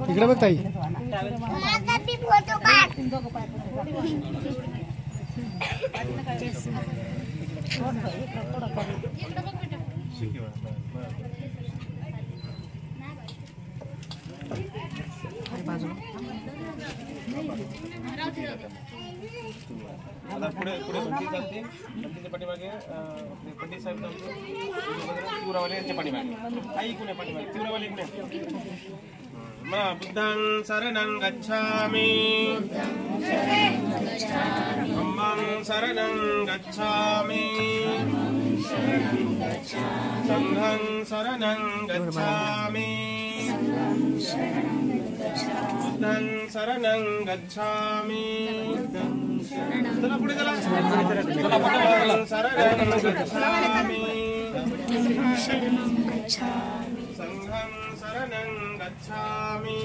इकडे बघ ताई. पुढे पुढे भरती चालते. भरतीच्या पाठीमागे पंडित साहेब चालतो. तीव्रवाले यांच्या पाठीमागे आई कुण्या पाठीमागे तीव्रवाले कुण्या मला बुद्धं शरणं गच्छामि धम्मं शरणं गच्छामि संघं शरणं गच्छामि बुद्धं शरणं गच्छामि चला पुढे चला चला पुढे शरणं गच्छामि संघं शरणं गच्छामि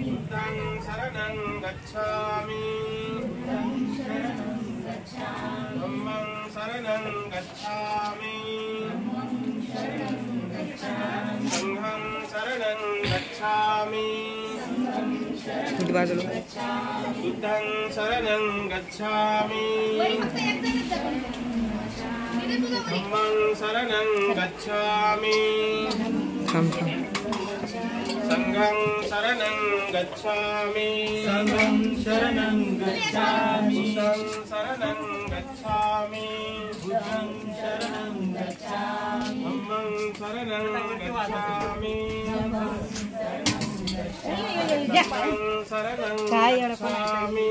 बुद्धं शरणं गच्छामि धम्मं शरणं गच्छामि संघं शरणं गच्छामि बुद्धं शरणं गच्छामि धम्मं शरणं गच्छामि संघं शरणं गच्छामि संघं शरणं गच्छामि बुद्धं शरणं गच्छामि बुद्धं शरणं गच्छामि धम्मं शरणं गच्छामि शरणं गच्छामि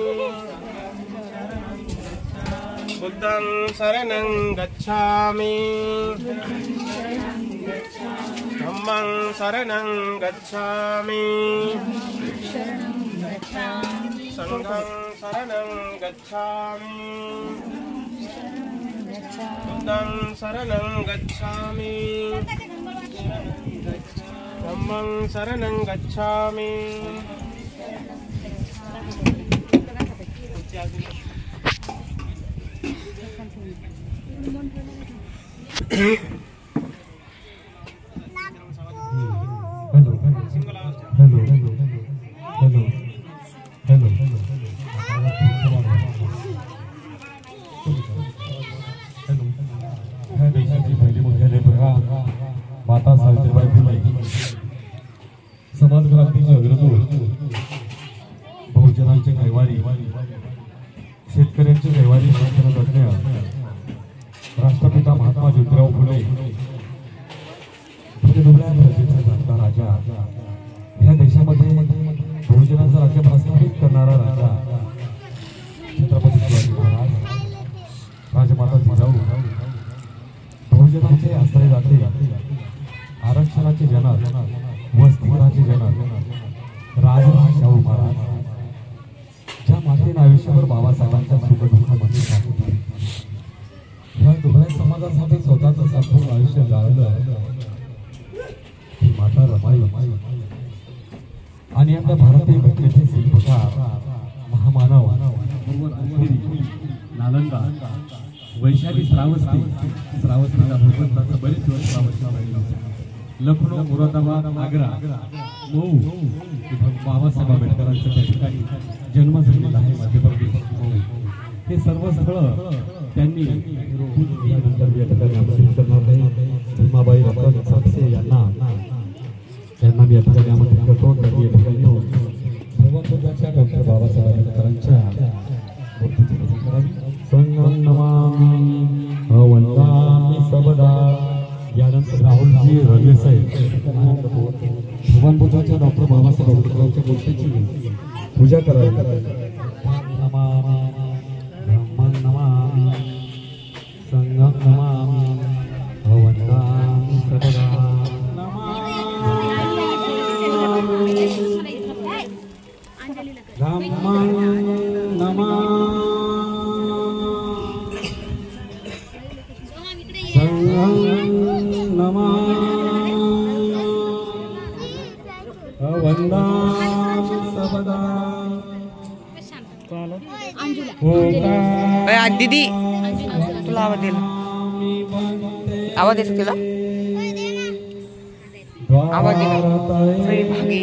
बुद्धं शरणं गच्छामि धम्मं शरणं गच्छामि संघं शरणं गच्छामि बुद्धं शरणं गच्छामि धम्मं शरणं गच्छामि माता सावित्रीबाई फुले समाज क्रांतीचे अग्रदूत बहुजनांचे कैवारी शेतकऱ्यांचे कैवारी राष्ट्रपिता महात्मा ज्योतिराव फुले राजा या देशामध्ये बहुजनांचा राज्य प्रस्थापित करणारा राजा छत्रपती शिवाजी महाराज राजमाता जिजाऊ बहुजनांचे आश्रय जाते आरक्षणाचे जनक वसतिगृहाचे जनक राजराज शाहू महाराज ज्या मातेने आयुष्यभर बाबासाहेबांच्या सुखदुःखामध्ये साथ दिली या दुबळ्या समाजासाठी स्वतःचं संपूर्ण आयुष्य जाळलं ती माता रमाई आणि आपल्या भारतीय घटनेचे शिल्पकार महामानव नालंदा वैशाली श्रावस्तीला भगवंताचं बरेच दिवस श्रावस्ती राहिलं लखनौ मुरादाबाद आग्रा मऊ बाबासाहेब आंबेडकरांच्या त्या ठिकाणी जन्म झालेला आहे मध्य प्रदेश मऊ हे सर्व स्थळ त्यांनी यानंतर या ठिकाणी आमंत्रित करणार आहे भीमाबाई रतन सापसे यांना मी या ठिकाणी आमंत्रित करतो तर या ठिकाणी भगवंताच्या डॉक्टर बाबासाहेब आंबेडकरांच्या मूर्तीची पूजा करावी संगम नमामि वंदामि सबदा यानंतर राहुलजी रमेसाई भगवान बुद्धाच्या डॉक्टर बाबासाहेब आंबेडकरांच्या मूर्तीची पूजा करावी नमामि ब्रह्मं नमामि संगम नमामि वंदामि सबदा ब्रह्मं नमामि दीदी तुला आवाज दिला आवाज दे सकते हो? आवाज दे भागे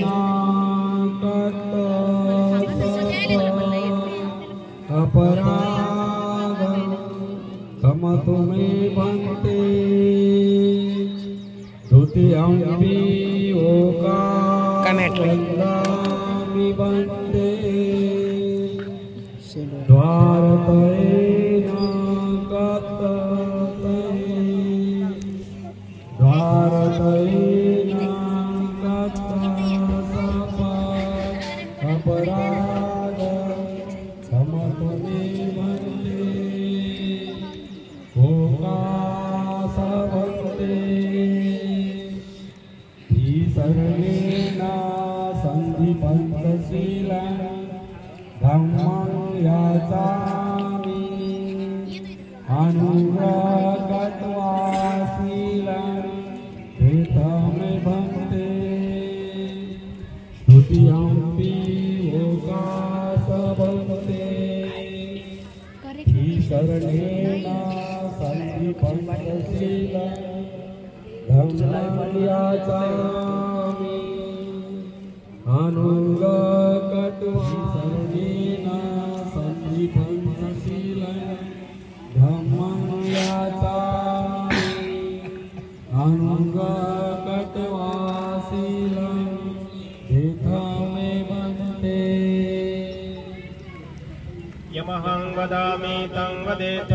यमहं वदामि तं वदेत।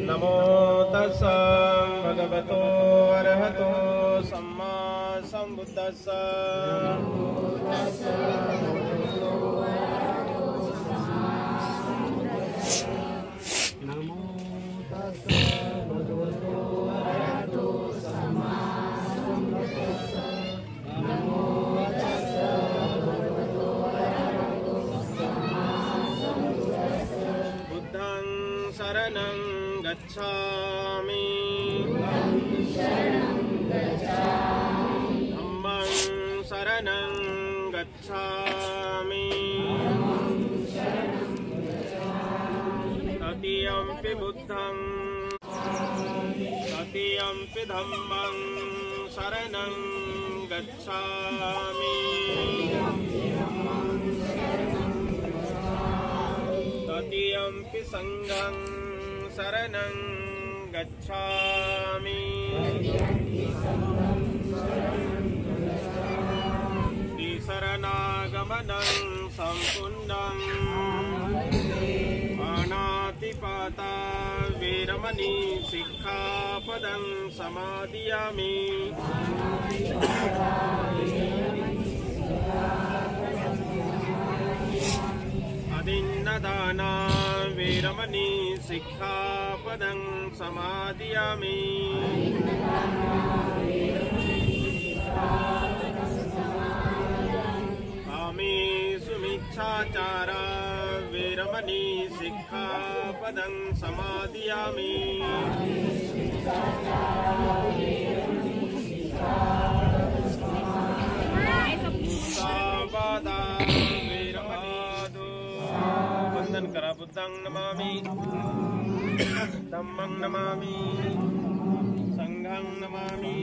नमो तस्सै भगवतो अरहतो सम्मा सम्बुद्दस्सै। शरणं गच्छामि धम्मं शरणं गच्छामि तृतीयंपि बुद्धं तृतीयंपि धम्मं शरणं गच्छामि तृतीयंपि संघं शरणं गच्छामि शरणागमनं सम्पूर्णं पाणातिपाता वीरमणि सिक्खापदं समादियामि। अदिन्नदाना वीरमणि सिक्खापदं समादियामि। कामेषु मिच्छाचारा वीरमणि सिक्खापदं समादियामि। मुसावादा वंदन करा। बुद्धं नमामि धम्मं नमामि संघं नमामि।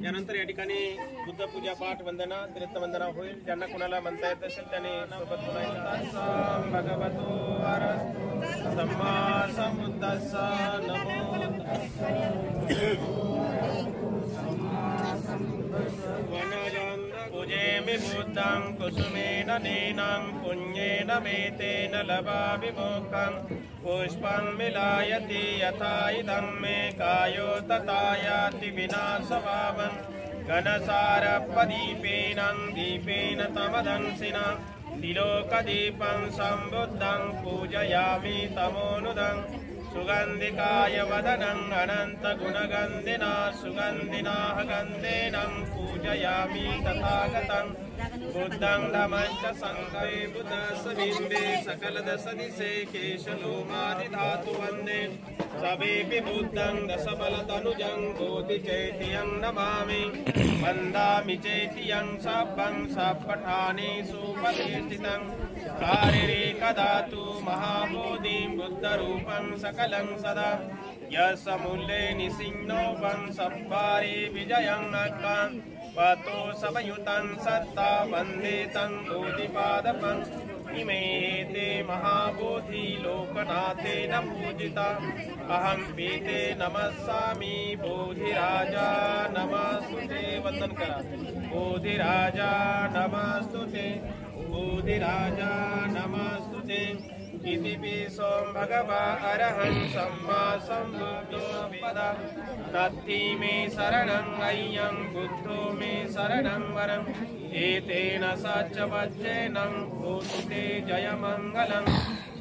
यानंतर या ठिकाणी बुद्ध पूजा पाठ वंदना तीर्थवंदना होईल। ज्यांना कोणाला म्हणता येत असेल त्याने सोबत बोलायचं। भगवतो अरहतो सम्मा सम्बुद्दस्सा नमो पूजेमि बुद्धं कुसुमेन नैनं पुण्येन मेतेन लभामि मोक्षं। पुष्पं विलायति यथा इदं मे कायो तथा याति विनाशभावं। घनसारप्रदीपेन दीपेन तमदंसिना तिलोकदीपं सम्बुद्धं पूजयामि तमोनुदं। सुगन्धिकाय वदनं अनन्तगुणगन्धिना सुगन्धिनाः गन्धेनं पूजयामि तथागतं। बुद्धं धम्मञ्च संघे बुद्धस्सबिम्बे सकलदशदिशे केशलोमादिधातु वन्दे। सभेऽपि बुद्धं दशबलतनुजं कोटिचैत्यं नमामि। वन्दामि चेति यं सब्बं सपठानेषु प्रतिष्ठितं शारीरिकदा तु महाबोधिं बुद्धरूपं सकलं सदा यस्मूले निसिन्नो वंशपारे विजयं नक्तं वतो समयुतं सत्ता वन्दे तं बोधिपादपम् इमे ते महाबोधि लोकनाथेन पूजिता अहं पीते नमस्सामि बोधिराजा नमस्तुते वंदन करा बोधिराजा नमस्तुते बोधिराजा नमस्तुते इति पिसों भगवा अरहं सम्मा सम्बुद्धो वेदा नत्थि मे शरणं अय्यं बुद्धो मे शरणं वरम् एतेन सच्चवच्चेन भूतु ते जयमङ्गलं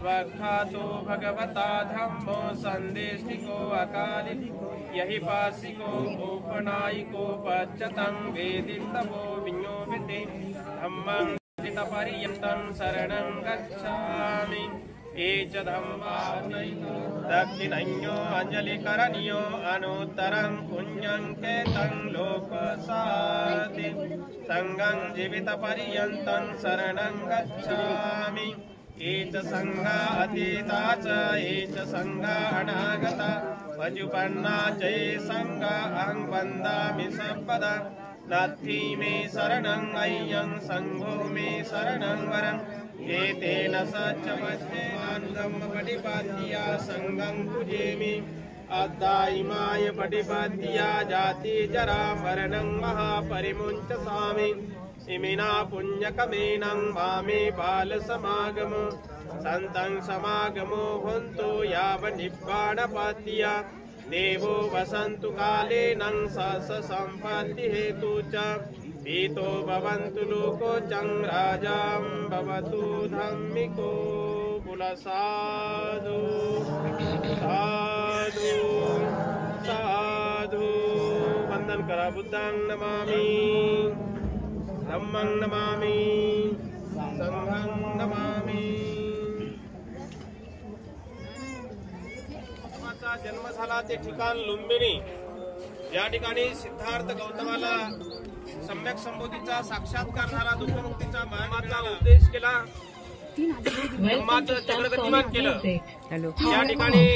स्वखातो भगवता धम्मो सन्देशिको अकालिको यहि पासिको उपनायिको पच्यतं वेदितवो विज्ञोपिते धम्मं पर्यन्तं शरणं गच्छामि एच धम्मानैतो दक्षिणञ्यो अञ्जलिकरणीयो अनुत्तरं पुण्यं केतं लोकसाति संगं जीवितपर्यन्तं शरणं गच्छामि एच संगा अतीता च एच संगा अनागता वजुपन्ना च संगा अहं वन्दामि सर्वदा नत्थि मे शरणं अय्यं संघो मे शरणं वरम् एतेन सच्चवच्चेनानुगं पटिपाद्या संगं पूजेमि अद्दायिमाय पटिपाद्या जाति जरा मरणं महापरिमुञ्चसामि इमिना पुण्यकमेनं मामे बालसमागमो सन्तं समागमो हन्तु यावन्निब्बाणपाद्या देवो वसन्तु कालेनं सस सम्पत्ति हेतु च पीतो भवन्तु लोको चं राजां भवतु धम्मिको बुलसाधु साधु साधु वंदन करा बुद्धं नमामि धम्मं नमामि संघं नमामि जन्म झाला ते ठिकाण लुंबिनी या ठिकाणी सिद्धार्थ गौतमाला सम्यक संबोधीचा साक्षात्कार झाला दुःखमुक्तीचा मार्गाचा उपदेश केला धम्माचं चक्रगतिमान केलं या ठिकाणी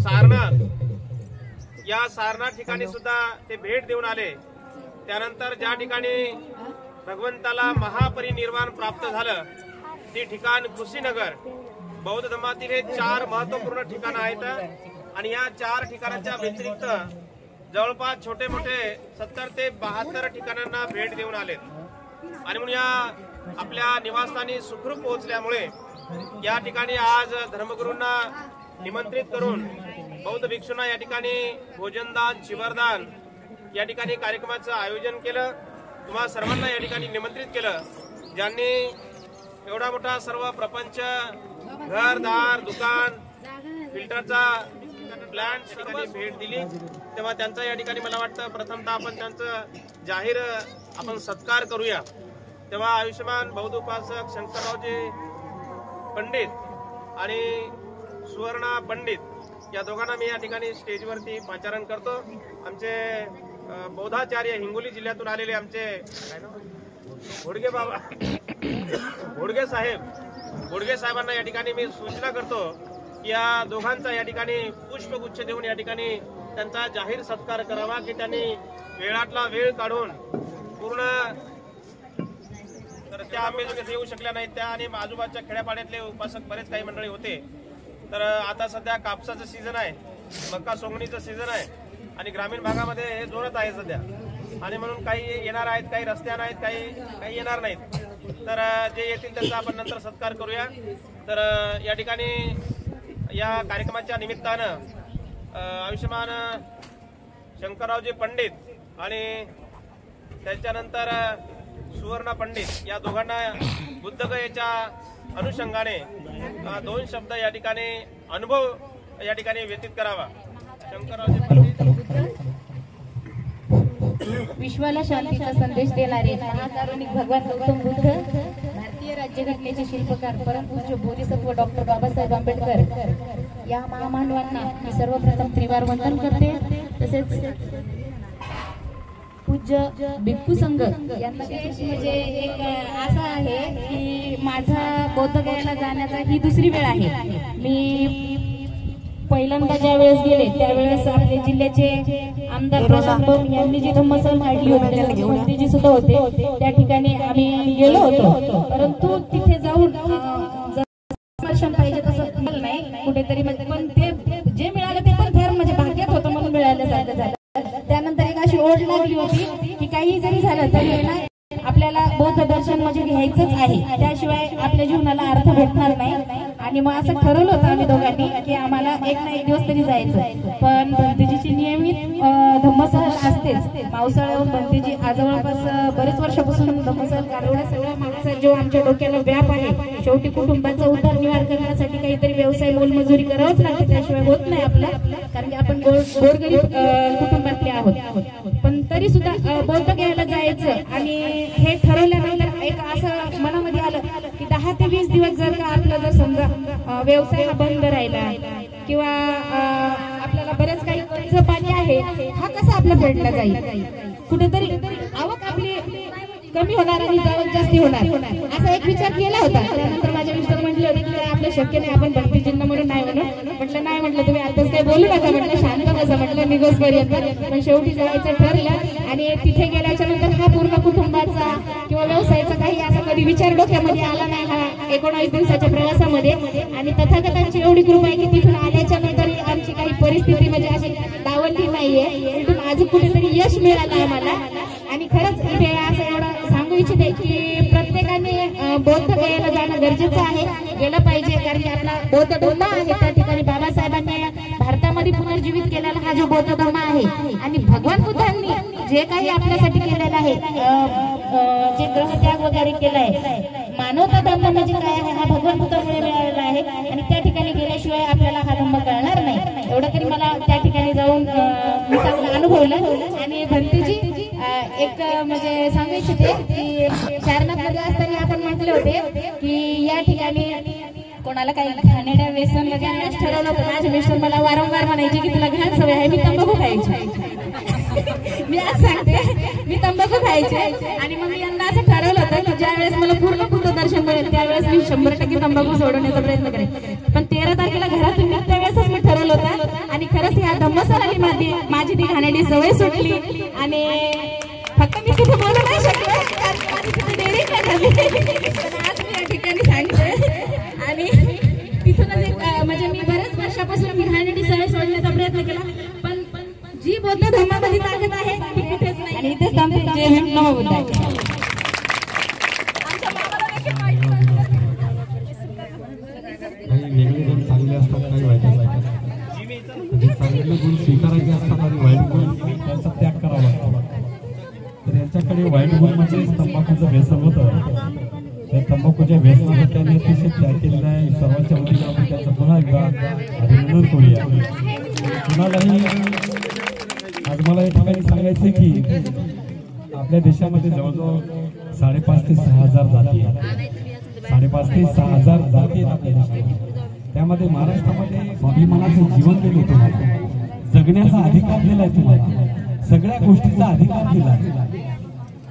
सारनाथ या सारनाथ ठिकाणी सुद्धा ते भेट देऊन आले त्यानंतर ज्या ठिकाणी भगवंताला महापरिनिर्वाण प्राप्त झालं ते ठिकाण कुशीनगर बौद्ध धर्मातील हे 4 महत्वपूर्ण ठिकाण आहेत आणि या 4 ठिकाणांच्या व्यतिरिक्त जवळपास छोटे मोठे 70 ते 72 ठिकाणांना भेट देऊन आलेत आणि म्हणून या आपल्या निवासस्थानी सुखरूप पोहोचल्यामुळे या ठिकाणी आज धर्मगुरूंना निमंत्रित करून बौद्ध भिक्षूंना या ठिकाणी भोजनदान चिवरदान या ठिकाणी कार्यक्रमाचं आयोजन केलं तुम्हा सर्वांना या ठिकाणी निमंत्रित केलं ज्यांनी एवढा मोठा सर्व प्रपंच घरदार दुकान फिल्टरचा प्लांट या ठिकाणी भेट दिली तेव्हा त्यांचा या ठिकाणी मला वाटतं प्रथमतः आपण त्यांचं जाहीर आपण सत्कार करूया तेव्हा आयुष्यमान बौद्ध उपासक शंकररावजी पंडित आणि सुवर्णा पंडित या दोघांना मी या ठिकाणी स्टेजवरती पाचारण करतो आमचे बौद्धाचार्य हिंगोली जिल्ह्यातून आलेले आमचे घोडगे बाबा घोडगे साहेबांना या ठिकाणी मी सूचना करतो की या दोघांचा या ठिकाणी पुष्पगुच्छ देऊन या ठिकाणी त्यांचा जाहीर सत्कार करावा की त्यांनी वेळातला वेळ काढून पूर्ण तर त्या आंबेजोगाई येऊ शकल्या नाहीत त्या आणि आजूबाजूच्या खेड्यापाड्यातले उपासक बरेच काही मंडळी होते तर आता सध्या कापसाचं सीझन आहे मका सोंगणीचं सीझन आहे आणि ग्रामीण भागामध्ये हे जोरात आहे सध्या आणि म्हणून काही येणार आहेत काही रस्त्यानं आहेत काही येणार नाहीत तर जे येतील त्यांचा आपण नंतर सत्कार करूया तर या ठिकाणी या कार्यक्रमाच्या निमित्तानं आयुष्यमान शंकररावजी पंडित आणि त्याच्यानंतर सुवर्णा पंडित या दोघांना बुद्धगयेच्या अनुषंगाने 2 शब्द या ठिकाणी अनुभव या ठिकाणी व्यतीत करावा शंकररावजी पंडित विश्वाला शांतीचा संदेश देणारे महाकारुणिक भगवान गौतम बुद्ध भारतीय राज्यघटनेचे शिल्पकार परमपूज्य बोधिसत्व डॉक्टर बाबासाहेब आंबेडकर या महामानवांना मी सर्वप्रथम त्रिवार वंदन करते तसेच पूज्य भिक्खू संघ यांना म्हणजे एक असं आहे की माझा बौद्धगयाला जाण्याचा ही दुसरी वेळ आहे. मी पहिल्यांदा ज्या वेळेस गेले त्यावेळेस आपले जिल्ह्याचे आमदार प्रशांत बम यांनी जी धम्मसल काढली होती त्यामध्ये मोदीजी सुद्धा होते. त्या ठिकाणी आम्ही गेलो होतो, परंतु तिथे जाऊन दर्शन पाहिजे तसं मिळालं नाही कुठेतरी. पण ते जे मिळालं ते पण फार म्हणजे भाग्यात होतं म्हणून मिळाल्यासारखं झालं. त्यानंतर एक अशी ओढ लागली होती की काही जरी झालं तरी ना आपल्याला बौद्ध दर्शन म्हणजे घ्यायचंच आहे, त्याशिवाय आपल्या जीवनाला अर्थ भेटणार नाही. आणि मग असं ठरवलं होतं आम्ही दोघांनी की आम्हाला एक ना एक दिवस तरी जायचं. पण भंतेजीची नियमित धम्मसहल असतेच. पावसाळ्याहून भंतेजी आज जवळपास बरेच वर्षापासून धम्मसहल एवढ्या सगळ्या मागचा जो आमच्या डोक्याला व्याप आहे, शेवटी कुटुंबाचा उदरनिर्वाह करण्यासाठी काहीतरी व्यवसाय मोलमजुरी करावंच लागते, त्याशिवाय होत नाही आपला. कारण की आपण गोरगरीब कुटुंबातले आहोत. पण तरी सुद्धा बौद्ध घ्यायला जायचं आणि हे ठरवल्यानंतर एक असं मनामध्ये आलं की 10 ते 20 दिवस जर का आपला जर समजा व्यवसाय हा बंद राहिला किंवा आपल्याला बरेच काही कर्ज पाणी आहे, हा कसा आपला फेडला जाईल. कुठेतरी आवक आपली कमी होणार आणि जावक जास्ती होणार असा एक विचार केला होता. त्यानंतर माझे मिस्टर म्हटले होते की आपलं शक्य नाही, आपण भंतेजींना म्हणून नाही म्हटलं नाही. म्हटलं तुम्ही आताच काही बोलू नका, म्हटलं शांत बसा, म्हटलं निघोस पर्यंत. पण शेवटी जायचं ठरलं आणि तिथे गेल्याच्या नंतर हा पूर्ण कुटुंबाचा किंवा व्यवसायाचा काही असा कधी विचार डोक्यामध्ये आला नाही हा 19 दिवसाच्या प्रवासामध्ये. आणि तथागतांची एवढी कृपा आहे की तिथून आल्याच्या नंतर आमची काही परिस्थिती म्हणजे अशी दावणली नाहीये, तिथून अजून कुठेतरी यश मिळालं आम्हाला. आणि खरंच इथे असं एवढं सांगू इच्छिते की प्रत्येकाने बौद्ध गयाला जाणं गरजेचं आहे, गेलं पाहिजे. कारण की आपला बौद्ध धर्म आहे त्या ठिकाणी बाबासाहेबांनी भारतामध्ये पुनर्जीवित केलेला हा जो बौद्ध धर्म आहे. आणि भगवान बुद्धांनी जे काही आपल्यासाठी केलेलं आहे, जे ग्रहत्याग वगैरे केलाय, मानवता धर्म म्हणजे काय आहे हा भगवान बुद्धामुळे मिळालेला आहे. आणि त्या ठिकाणी गेल्याशिवाय आपल्याला हा धर्म कळणार नाही. एवढं तरी मला त्या ठिकाणी जाऊन मी चांगलं अनुभवलं. आणि भंतेजी एक म्हणजे सांगू इच्छिते की चारनाथमध्ये असताना आपण म्हटले होते की या ठिकाणी कोणाला काही घाणेरड्या व्यसन वगैरे ठरवलं होतं. माझे मिस्टर मला वारंवार म्हणायचे की तुला घाण सवय आहे, मी तंबाखू खायची. मी आज सांगते मी तंबाखू खायचे. आणि मग मी यंदा असं ठरवलं होतं की ज्या वेळेस मला पूर्ण बुद्ध दर्शन मिळेल त्यावेळेस मी 100% तंबाखू सोडवण्याचा प्रयत्न करेन. पण 13 तारखेला घरातून निघत्या वेळेसच मी ठरवलं होतं. आणि खरंच ह्या धम्मसराली माझी ती घाणेरडी सवय सुटली. आणि फक्त मी तिथे बोलू नाही शकले कारण माझी तिथे डेअरी नाही झाली, पण आज मी या ठिकाणी सांगते. आणि तिथूनच एक म्हणजे मी बऱ्याच वर्षापासून मी घाणेरडी सवय सोडण्याचा प्रयत्न केला, पण जी बौद्ध धर्मामध्ये ताकद आहे ती कुठेच नाही. आणि इथेच थांबते. जय हिंद, नमो बुद्धाय. काही वेगळे गुण चांगले असतात, काही वाईट असतात. चांगले गुण स्वीकारायचे असतात आणि वाईट गुण त्यांचा त्याग करावा लागतो. तर यांच्याकडे वाईट गुण म्हणजे तंबाखूचं व्यसन होतं. त्या तंबाखूच्या व्यसनाचा त्यांनी अतिशय त्याग केलेला आहे. सर्वांच्या वतीने आपण त्याचा पुन्हा एकदा अभिनंदन करूया. कुणालाही आज मला या ठिकाणी सांगायचं की आपल्या देशामध्ये जवळजवळ 5,500 ते 6,000 जाती आहेत. 5,500 ते 6,000 जाती आहेत आपल्या देशात. त्यामध्ये महाराष्ट्रामध्ये स्वाभिमानाचं जीवन दिलं तुम्हाला, जगण्याचा अधिकार दिलाय तुम्हाला, सगळ्या गोष्टीचा अधिकार दिला.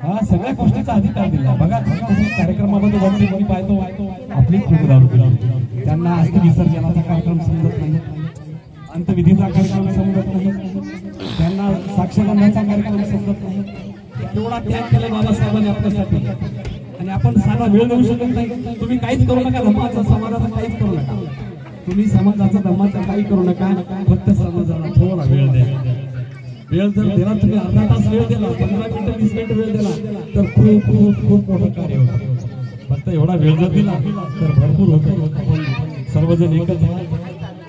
हा सगळ्या गोष्टीचा अधिकार दिला. बघा कार्यक्रमामध्ये वगैरे कोणी पाहतो आपली खूप दारू पिली, त्यांना अस्थि विसर्जनाचा कार्यक्रम समजत नाही, अंतविधीचा कार्यक्रम समजत नाही, त्यांना साक्षगंधाचा कार्यक्रम समजत नाही. तेवढा त्याग केला बाबासाहेबांनी आपल्यासाठी. आणि आपण साधा वेळ देऊ शकत नाही. तुम्ही काहीच करू नका, धर्माचा समाजाचा काहीच करू नका. तुम्ही समाजाचा धर्माचा काही करू नका, फक्त समाजाला थोडा वेळ द्या. वेळ जर दिला तुम्ही, अर्धा तास वेळ दिला, 15 मिनिटं 20 मिनिटं वेळ दिला तर खूप खूप खूप मोठं कार्य होतं. फक्त एवढा वेळ जर दिला तर भरपूर होतं. सर्वजण एकच आहे.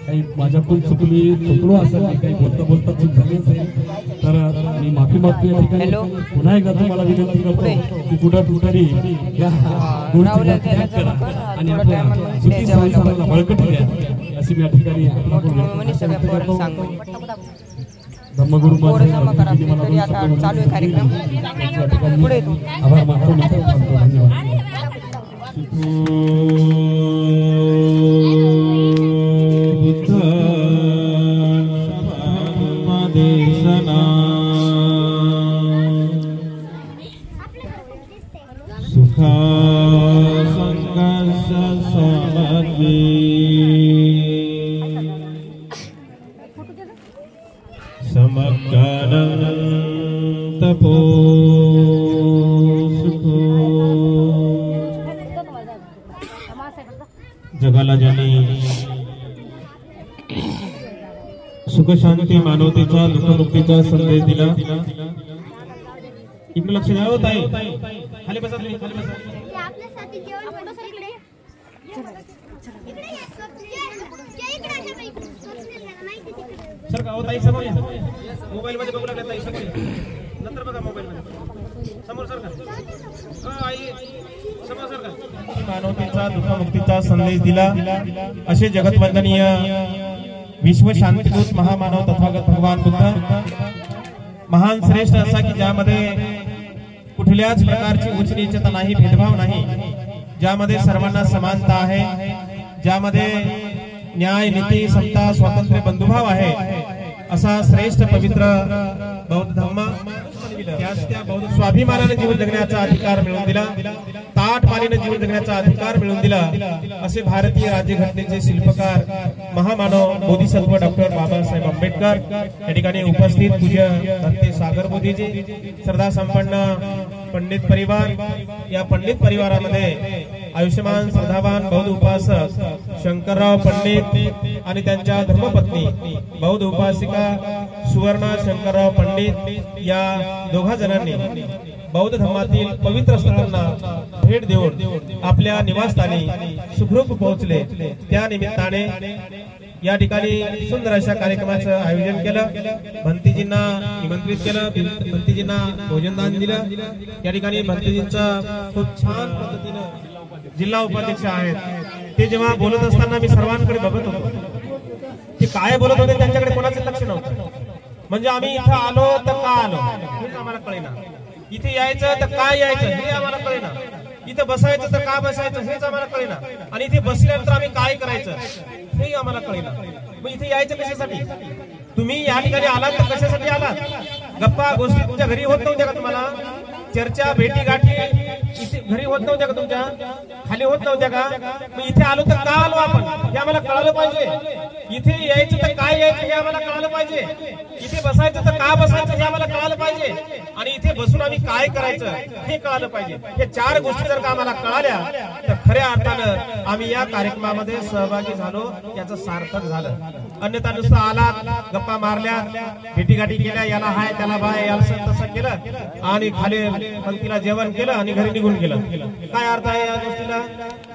काही माझ्याकडून चुकलो असेल, काही बोलता चूक झाली असेल तर मी माफी मागतो या ठिकाणी. पुन्हा एकदा तुम्हाला विनंती करतो की कुठंतरी या गोष्टीला त्याग करा आणि आपल्या सुखी संसाराला बळकटी द्या अशी मी या ठिकाणी धम्मगुरु चालू आहे कार्यक्रम. आभार मानतो. धन्यवाद. देशना सुखा संघर्ष समन्वी समग्रानंत तपो सुखो जगाला ज्यांनी सुख शांती मानवतेचा दुःखमुक्तीचा संदेश दिला. इकडे लक्ष द्या हो ताई. खाली बसा तुम्ही, खाली बसा. सर का हो ताई समोर या. मोबाईल मध्ये बघू लागला ताई समोर या. नंतर बघा मोबाईल मध्ये. समोर सर का आई समोर सर का. मानवतेचा दुःखमुक्तीचा संदेश दिला असे जगतवंदनीय विश्व शांतीदूत महामानव तथागत भगवान बुद्ध महान श्रेष्ठ असा की ज्यामध्ये कुठल्याच प्रकारची उच्च नीचता नाही, भेदभाव नाही, ज्यामध्ये सर्वांना समानता आहे, ज्यामध्ये न्याय नीती समता स्वातंत्र्य बंधुभाव आहे असा श्रेष्ठ पवित्र बौद्ध धर्म त्या बौद्ध स्वाभिमानाने जीवन जगण्याचा अधिकार मिळवून दिला, ताटमानीने जीवन जगण्याचा अधिकार मिळवून दिला असे भारतीय राज्यघटनेचे शिल्पकार महामानव बोधिसत्व डॉक्टर बाबासाहेब आंबेडकर या ठिकाणी उपस्थित पूज्य भक्ती सागर बोधीजी, श्रद्धा संपन्न पंडित परिवार, या पंडित परिवारामध्ये आयुष्यमान श्रद्धावान बौद्ध उपासक शंकरराव पंडित आणि त्यांच्या धर्मपत्नी बौद्ध उपासिका सुवर्णा शंकरराव पंडित या दोघा जणांनी बौद्ध धर्मातील पवित्र स्थळांना भेट देऊन आपल्या निवासस्थानी सुखरूप पोहोचले. त्या निमित्ताने या ठिकाणी सुंदर अशा कार्यक्रमाचं आयोजन केलं. भंतीजींना निमंत्रित केलं, भंतीजींना भोजनदान दिलं. या ठिकाणी भंतीजींचा खूप छान पद्धतीनं जिल्हा उपाध्यक्ष आहेत. ते जेव्हा बोलत असताना मी सर्वांकडे बघत होतो, ते काय बोलत होते त्यांच्याकडे कोणाचं लक्ष नव्हतं. म्हणजे आम्ही इथं आलो तर का आलो हेच आम्हाला कळेना, इथे यायचं तर काय यायचं हे आम्हाला कळेना, इथं बसायचं तर का बसायचं हेच आम्हाला कळेना, आणि इथे बसल्यानंतर आम्ही काय करायचं हेही आम्हाला कळेना. मग इथे यायचं कशासाठी? तुम्ही या ठिकाणी आलात तर कशासाठी आलात? गप्पा गोष्टी तुमच्या घरी होत नव्हत्या का? तुम्हाला चर्चा भेटी गाठी इथे घरी होत नव्हत्या का? तुमच्या खाली होत नव्हत्या का? मग इथे आलो तर का आलो आपण हे आम्हाला कळालं पाहिजे. इथे यायचं तर काय यायचं हे आम्हाला कळालं पाहिजे. इथे बसायचं तर का बसायचं हे आम्हाला कळालं पाहिजे. आणि इथे बसून आम्ही काय करायचं हे कळालं पाहिजे. हे चार गोष्टी जर का आम्हाला कळाल्या तर खऱ्या अर्थानं आम्ही या कार्यक्रमामध्ये सहभागी झालो, याचं सार्थक झालं. अन्यथा नुसतं आलात, गप्पा मारल्या, भेटीगाठी केल्या, याला हाय त्याला बाय याला तसं केलं आणि खाली पंक्तीला जेवण केलं आणि घरी निघून गेलं. काय अर्थ आहे या गोष्टीला?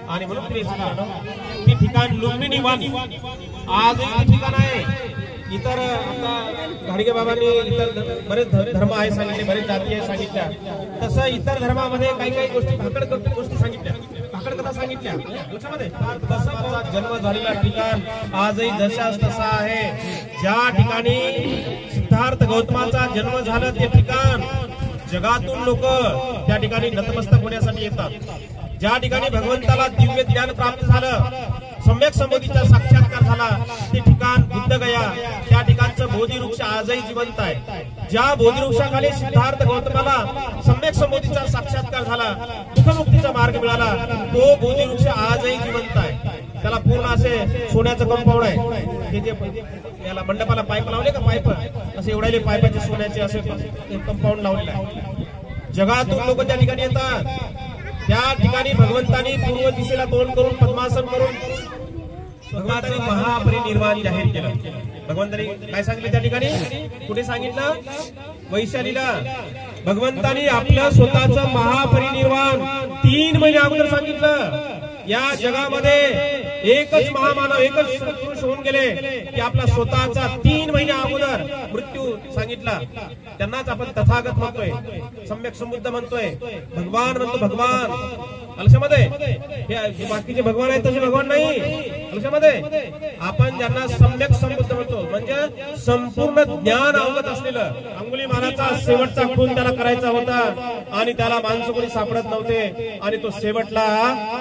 आणि म्हणून ती ठिकाण लुंबिनी वाणी आजही ठिकाण आहे. इतर आता घाडगे बाबांनी इतर बरेच धर्म आहे सांगितले, बरेच जाती आहे सांगितल्या, तसं इतर धर्मामध्ये काही काही गोष्टी भाकड गोष्टी सांगितल्या, भाकड कथा सांगितल्या. लक्षामध्ये बसवाचा जन्म झालेला ठिकाण आजही जशाच तसा आहे. ज्या ठिकाणी सिद्धार्थ गौतमाचा जन्म झाला ते ठिकाण जगातून लोक त्या ठिकाणी नतमस्तक होण्यासाठी येतात. ज्या ठिकाणी भगवंताला दिव्य ज्ञान प्राप्त झालं, सम्यक संबोधीचा साक्षात्कार झाला ते ठिकाण बुद्धगया. त्या ठिकाणचं बोधिवृक्ष आजही जिवंत आहे. ज्या बोधिवृक्षाखाली सिद्धार्थ गौतमाला सम्यक संबोधीचा साक्षात्कार झाला, दुःखमुक्तीचा मार्ग मिळाला, तो बोधिवृक्ष आजही जिवंत आहे. त्याला पूर्ण असे सोन्याचं कंपाऊंड आहे. हे जे याला मंडपाला पाईप लावले का, पाईप असे एवढाले पाईपाचे सोन्याचे असे कंपाऊंड लावलेले आहे. जगातून लोक त्या ठिकाणी येतात. त्या ठिकाणी भगवंतांनी पूर्व दिशेला तोंड करून पद्मासन करून भगवंतांनी महापरिनिर्वाण जाहीर केलं. भगवंतांनी काय सांगितलं त्या ठिकाणी? कुठे सांगितलं? वैशालीला. भगवंतांनी आपलं स्वतःचं महापरिनिर्वाण 3 महिने अगोदर सांगितलं. या जगामध्ये एकच महामानव, एकच पुरुष होऊन गेले की आपला स्वतःचा 3 महिने अगोदर मृत्यू सांगितला. त्यांनाच आपण तथागत म्हणतोय, सम्यक संबुद्ध म्हणतोय, भगवान म्हणतो. भगवान लक्षामध्ये हे बाकीचे भगवान आहेत तसे भगवान नाही. लक्षामध्ये आपण ज्यांना सम्यक संबुद्ध म्हणतो म्हणजे संपूर्ण ज्ञान अवगत असलेलं. अंगुलीमालाचा शेवटचा खून त्याला करायचा होता आणि त्याला माणसं कोणी सापडत नव्हते आणि तो शेवटला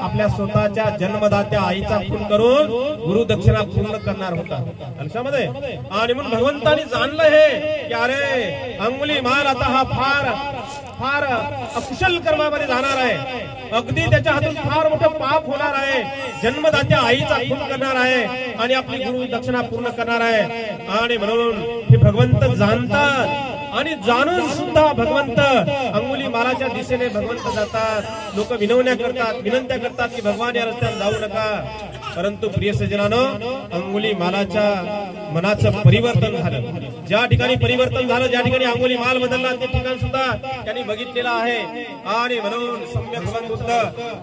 आपल्या स्वतःच्या जन्मदात्या आईचा खून करून गुरु दक्षिणा पूर्ण करणार होता. लक्षामध्ये. आणि म्हणून भगवंतानी जाणलं हे की अरे अंगुलीमाल आता हा फार फार अकुशल कर्मामध्ये जाणार आहे, अगदी त्याच्या हातून फार मोठं पाप होणार आहे, जन्मदात्या आईचा खून करणार आहे आणि आपली गुरु दक्षिणा पूर्ण करणार आहे. आणि म्हणून हे भगवंत जाणतात आणि जाणून सुद्धा भगवंत अंगुलीमालाच्या दिशेने भगवंत जातात. लोक विनवण्या करतात, विनंत्या करतात की भगवान या रस्त्यावर जाऊ नका. परंतु प्रिय सज्जनानो, अंगुलीमालाच्या मनाचं परिवर्तन झालं. ज्या ठिकाणी परिवर्तन झालं, ज्या ठिकाणी अंगुलीमाल बदलला, ते ठिकाण सुद्धा त्यांनी बघितलेलं आहे. आणि म्हणून सम्यक भगवान बुद्ध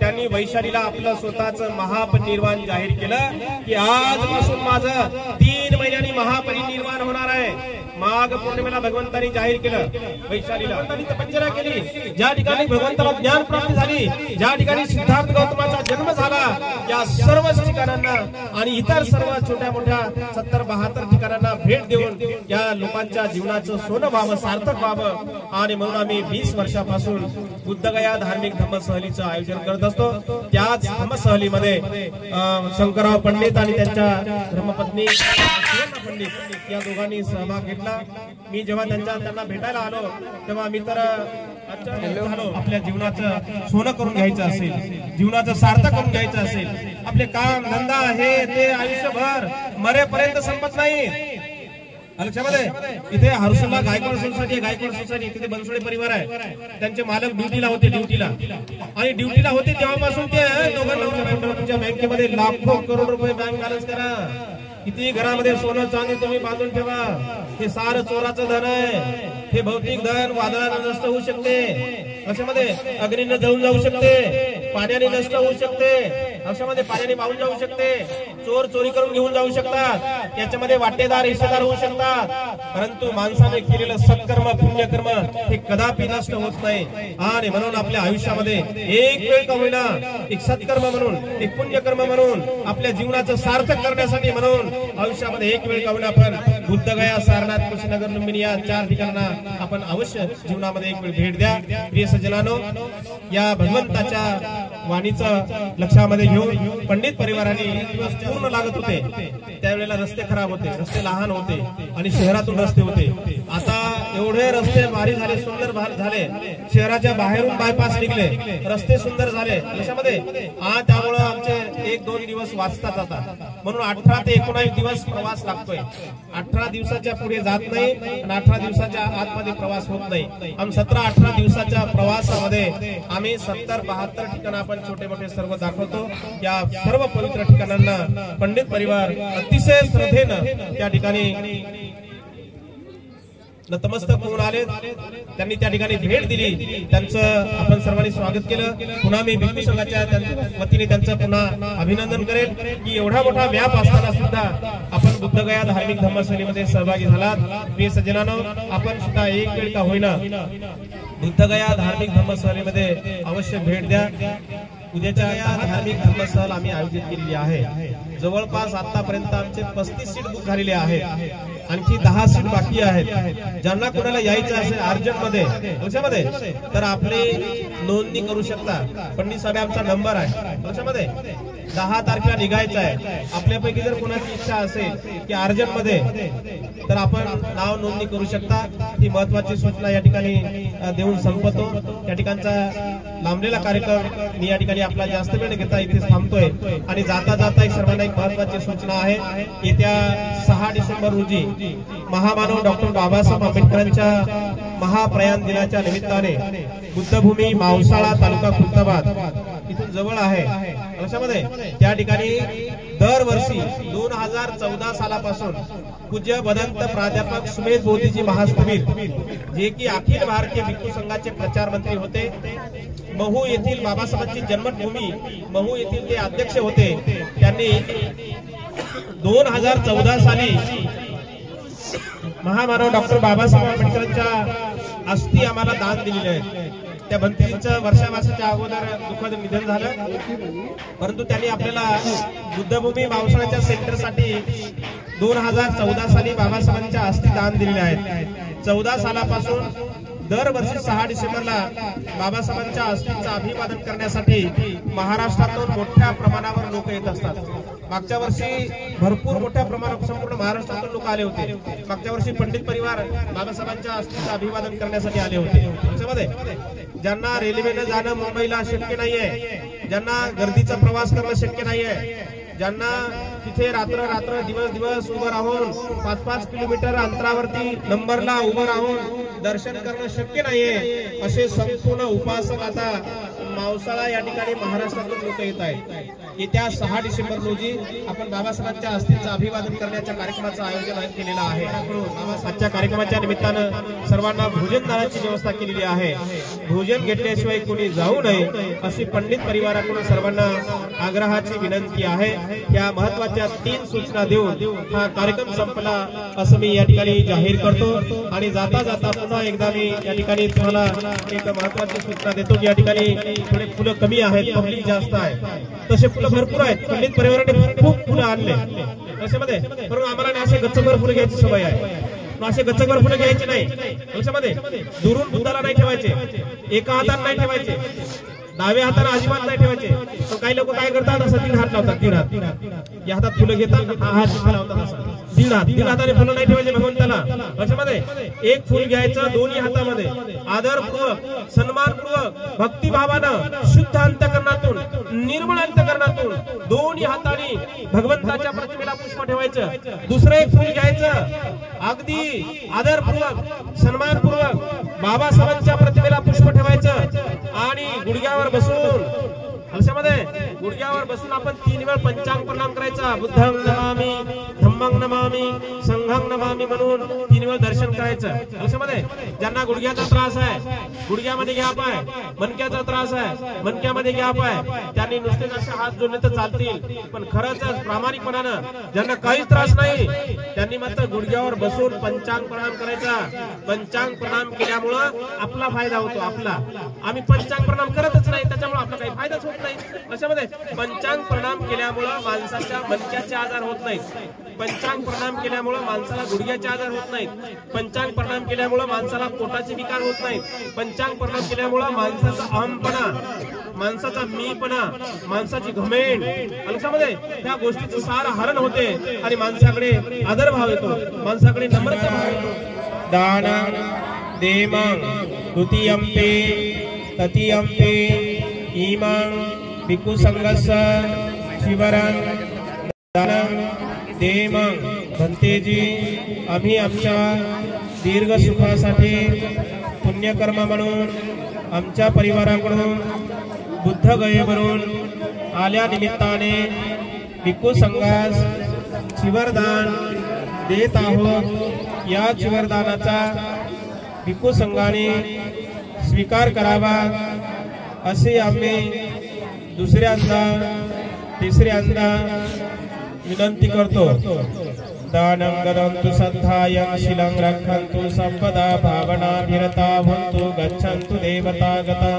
त्यांनी वैशालीला आपलं स्वतःचं महापरिनिर्वाण जाहीर केलं की आजपासून माझं 3 महिन्यांनी महापरिनिर्वाण होणार आहे. माघ पौर्णिमेला भगवंतांनी जाहीर केलं वैशालीला, तपश्चर्या केली. ज्या ठिकाणी भगवंताला ज्ञान प्राप्ती झाली, ज्या ठिकाणी सिद्धार्थ गौतमाचा जन्म झाला, या सर्व ठिकाणांना आणि इतर सर्व छोट्या मोठ्या 70-72 ठिकाणांना भेट देऊन या लोकांच्या जीवनाचं सोनं व्हावं, सार्थक व्हावं. आणि म्हणून आम्ही 20 वर्षापासून बुद्धगया धार्मिक धम्मसहलीचं आयोजन करत असतो. त्याच धम्मसहलीमध्ये शंकरराव पंडित आणि त्यांच्या धर्मपत्नी पंडित या दोघांनी सहभाग घेतला. मी जेव्हा त्यांना भेटायला आलो तेव्हा मी तर झालो, आपल्या जीवनाचं सोनं करून घ्यायचं असेल, जीवनाचं सार्थक करून घ्यायचं असेल, आपले काम धंदा हे ते आयुष्यभर मरेपर्यंत संपत नाही. लक्षामध्ये इथे हरसुला गायकवाड सोसायटी तिथे बनसोडे परिवार आहे. त्यांचे मालक ड्युटीला होते आणि ड्युटीला होते तेव्हापासून ते दोघांना बँकेमध्ये लाखो करोड रुपये बँक बॅलन्स करा. किती घरामध्ये सोनं चांदी तुम्ही बांधून ठेवा, हे सारं चोराचं धन आहे. हे भौतिक धन वादळानं नष्ट होऊ शकते, अशामध्ये अग्नीनं जळून जाऊ शकते, पाण्याने नष्ट होऊ शकते, अशामध्ये पाण्याने वाहून जाऊ शकते, चोर चोरी करून घेऊन जाऊ शकतात, याच्यामध्ये वाटेदार हिस्सेदार होऊ शकतात. परंतु माणसाने केलेलं सत्कर्म पुण्यकर्म हे कदापि नष्ट होत नाही. आणि म्हणून आपल्या आयुष्यामध्ये एक वेळ का होईना एक सत्कर्म म्हणून, एक पुण्यकर्म म्हणून, आपल्या जीवनाचं सार्थक करण्यासाठी म्हणून आयुष्यामध्ये एक वेळ का होईना आपण बुद्धगया, सारनाथ, कुशीनगर, लुंबिनी या 4 ठिकाणांना आपण अवश्य जीवनामध्ये एक वेळ भेट द्या. प्रिय सज्जनानो, या भगवंताच्या वाणीचं लक्षामध्ये घेऊन पंडित परिवाराने दिवस पूर्ण लागत होते. त्यावेळेला रस्ते खराब होते, रस्ते लहान होते आणि शहरातून रस्ते होते. आता एवढे रस्ते भारी झाले, सुंदर झाले, शहराच्या बाहेरून बायपास निघले, रस्ते सुंदर झाले. त्याच्यामध्ये त्यामुळं आमचे 1-2 दिवस वाचतात आता. म्हणून 18 ते 19 दिवस प्रवास लागतोय. 18 दिवसाच्या पुढे जात नाही आणि 18 दिवसाच्या आतमध्ये प्रवास होत नाही. आम्ही 17-18 दिवसाच्या प्रवासामध्ये आम्ही 70-72 ठिकाणं आपण छोटे मोठे सर्व दाखवतो. या सर्व पवित्र ठिकाणांना पंडित परिवार अतिशय श्रद्धेनं त्या ठिकाणी नतमस्तक होऊन आले. त्यांनी त्या ठिकाणी भेट दिली, त्यांचं आपण सर्वांनी स्वागत केलं. पुन्हा मी भिक्खू संघाच्या वतीने त्यांचं पुन्हा अभिनंदन करेल की एवढा मोठा व्याप असताना सुद्धा आपण बुद्धगया धार्मिक धम्मसहलीमध्ये सहभागी झालात. प्रिय सज्जनांनो, आपण सुद्धा एक वेळ का होईना बुद्धगया धार्मिक धम्मसहलीमध्ये अवश्य भेट द्या. उद्याच्या या धार्मिक धम्मसहल आम्ही आयोजित केलेली आहे. जवळपास आतापर्यंत आमचे 35 सीट बुक झालेले आहेत, आणखी 10 सीट बाकी आहेत. ज्यांना कोणाला यायचं असेल अर्जंट मध्ये तर आपली नोंदणी करू शकता. पंडित साहेब आमचा नंबर आहे, त्याच्यामध्ये 10 तारखेला निघायचं आहे. आपल्यापैकी जर कोणाची इच्छा असेल की अर्जंट मध्ये तर आपण नाव नोंदणी करू शकता. ही महत्वाची सूचना या ठिकाणी देऊन संपतो. या ठिकाणचा लांबलेला कार्यक्रम मी या ठिकाणी आपला जास्त वेळ घेता इथे थांबतोय. आणि जाता एक सर्वांना एक महत्वाची सूचना आहे. येत्या 6 डिसेंबर रोजी महामानव डॉक्टर बाबासाहेब आंबेडकरांच्या महाप्रयाण दिनाच्या निमित्ताने बुद्धभूमी मावसाळा तालुका खुलताबाद इथून जवळ आहे. त्याच्यामध्ये त्या ठिकाणी दरवर्षी 2014 सालापासून पूज्य भदंत प्राध्यापक सुमेध बोधीजी महास्थवीर, जे की अखिल भारतीय भिक्खू संघाचे प्रचार मंत्री होते, महू येथील बाबासाहेबांची जन्मभूमी महू येथील ते अध्यक्ष होते. त्यांनी 2014 साली महामानव डॉक्टर बाबासाहेब आंबेडकरांच्या अस्थी आम्हाला दान दिलेले आहेत. त्या भंतीचं वर्षाच्या अगोदर दुःखद निधन झालं, परंतु त्यांनी आपल्याला बुद्धभूमी मावसाळ्याच्या सेंटरसाठी 2014 साली बाबासाहेबांच्या अस्थी दान दिलेले आहेत. 14 सालापासून दरवर्षी 6 डिसेंबरला बाबासाहेबांच्या अस्थींचं अभिवादन करण्यासाठी महाराष्ट्रातून मोठ्या प्रमाणावर लोक येत असतात. मागच्या वर्षी भरपूर मोठ्या प्रमाणात संपूर्ण महाराष्ट्रातून लोक आले होते. मागच्या वर्षी पंडित परिवार बाबासाहेबांच्या अस्थीचं अभिवादन करण्यासाठी आले होते. त्याच्यामध्ये ज्यांना रेल्वेने जाणं मुंबईला शक्य नाहीये, ज्यांना गर्दीचा प्रवास करणं शक्य नाहीये, ज्यांना तिथे रात्र दिवस उभं राहून 5-5 किलोमीटर अंतरावरती नंबरला उभं राहून दर्शन करणं शक्य नाहीये, असे संपूर्ण उपासक आता मावसाळा या ठिकाणी महाराष्ट्रातून लोक येत आहेत. येत्या 6 डिसेंबर रोजी आपण बाबासाहेबांच्या अस्थीचं अभिवादन करण्याच्या कार्यक्रमाचं आयोजन केलेलं आहे. आजच्या कार्यक्रमाच्या निमित्तानं सर्वांना भोजनदानाची व्यवस्था केलेली आहे. भोजन घेतल्याशिवाय कोणी जाऊ नये अशी पंडित परिवाराकडून सर्वांना आग्रहाची विनंती आहे. या महत्वाच्या 3 सूचना देऊन हा कार्यक्रम संपला असं मी या ठिकाणी जाहीर करतो. आणि जाता जाता पुन्हा एकदा मी या ठिकाणी तुम्हाला एक महत्वाची सूचना देतो की या ठिकाणी थोडे फुलं कमी आहेत, पब्लिक जास्त आहे. तसे फुलं भरपूर आहेत. पंडित परिवाराने खूप फुलं आणले त्याच्यामध्ये, परंतु आम्हाला असे गच्चभर फुलं घ्यायची सवय आहे. असे गच्चभर फुलं घ्यायची नाही. त्याच्यामध्ये दुरून बुद्धाला नाही ठेवायचे, एका हाताने नाही ठेवायचे, डाव्या हाताने अजिबात नाही ठेवायचे. तर काही लोक काय करतात, असं 3 हात लावतात. 3 हात या हातात फुलं घेतात, हा हात लावतात. असं 3 हाताने फुलं नाही ठेवायचे भगवंताला. त्याच्यामध्ये एक फुल घ्यायचं दोन्ही हातामध्ये, आदरपूर्वक सन्मानपूर्वक भक्तिभावानं शुद्ध अंतकरणातून निर्मळ अंतकरणातून दोन्ही हाताने भगवंताच्या प्रतिमेला पुष्प ठेवायचं. दुसरं एक फुल घ्यायचं, अगदी आदरपूर्वक सन्मानपूर्वक बाबासाहेबांच्या प्रतिमेला पुष्प ठेवायचं आणि गुडघ्यावर बसून गुडघ्यावर बसून आपण 3 वेळ पंचांग प्रणाम करायचा. बुद्धं नमामि, धम्मं नमामि, संघं नमामि म्हणून 3 वेळ दर्शन करायचं. त्याच्यामध्ये ज्यांना गुडघ्याचा त्रास आहे, गुडघ्यामध्ये गॅप आहे, मणक्याचा त्रास आहे, मणक्यामध्ये गॅप आहे, त्यांनी नुसते असे हात जोडले तर चालतील. पण खरंच प्रामाणिकपणानं ज्यांना काहीच त्रास नाही त्यांनी मात्र गुडघ्यावर बसून पंचांग प्रणाम करायचा. पंचांग प्रणाम केल्यामुळं आपला फायदा होतो. आपला आम्ही पंचांग प्रणाम करतच नाही, त्याच्यामुळे आपला काही फायदाच होत नाही. अशामध्ये पंचांग प्रणाम केल्यामुळं माणसाच्या मणक्याचे आजार होत नाहीत. पंचांग प्रणाम केल्यामुळं माणसाला गुडघ्याचे आजार होत नाहीत. पंचांग प्रणाम केल्यामुळं माणसाला पोटाचे विकार होत नाहीत. पंचांग प्रणाम केल्यामुळं माणसाचा अहमपणा, माणसाचा मीपणा, माणसाची घमेंड अंशामध्ये त्या गोष्टीचं सार हरण होते आणि माणसाकडे आदरभाव येतो, माणसाकडे नम्रता भाव येतो. दान देमं द्वितीयंपे तृतीयंपे इमं भिक्खु संघस्य शिवरं दानं देमं. भंतेजी, आम्ही आमच्या दीर्घ सुखासाठी पुण्यकर्म म्हणून आमच्या परिवाराकडून बुद्ध गयेवरून आल्या निमित्ताने भिक्खु संघास चिवरदान देत आहोत. या चिवरदानाचा भिक्खु संघाने स्वीकार करावा असे आम्ही दुसऱ्यांदा तिसऱ्यांदा विनंती करतो. दानं ददन्तु सद्धायं शीलं रक्षन्तु संपदा भावनाभिरता भवन्तु गच्छन्तु देवतागता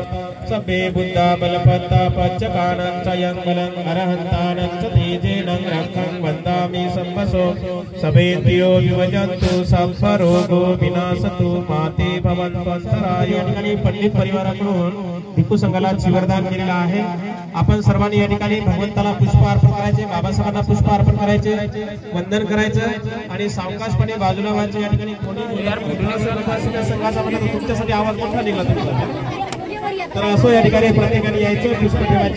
सभे बुद्धा बलपत्ता पच्चकानं च यंगलं अरहन्तानं च तेजेनं रक्षं वन्दामि संवसो सभेभ्यो विभजन्तु सर्वरोगो विनाशतु माते भवन्तु अंतराय. या ठिकाणी पंडित परिवाराकडून भिक्खू संघाला चिवरदान केलेलं आहे. आपण सर्वांनी या ठिकाणी भगवंताला पुष्प अर्पण करायचे, बाबासाहेबांना पुष्प अर्पण करायचे, वंदन करायचं आणि सावकाशपणे बाजूला व्हायचे. या ठिकाणी संघाचा म्हणलं तुमच्यासाठी आवाज मोठा निघाला तुमचा, तर असं या ठिकाणी प्रत्येकाने यायचं, पुष्प ठेवायचं.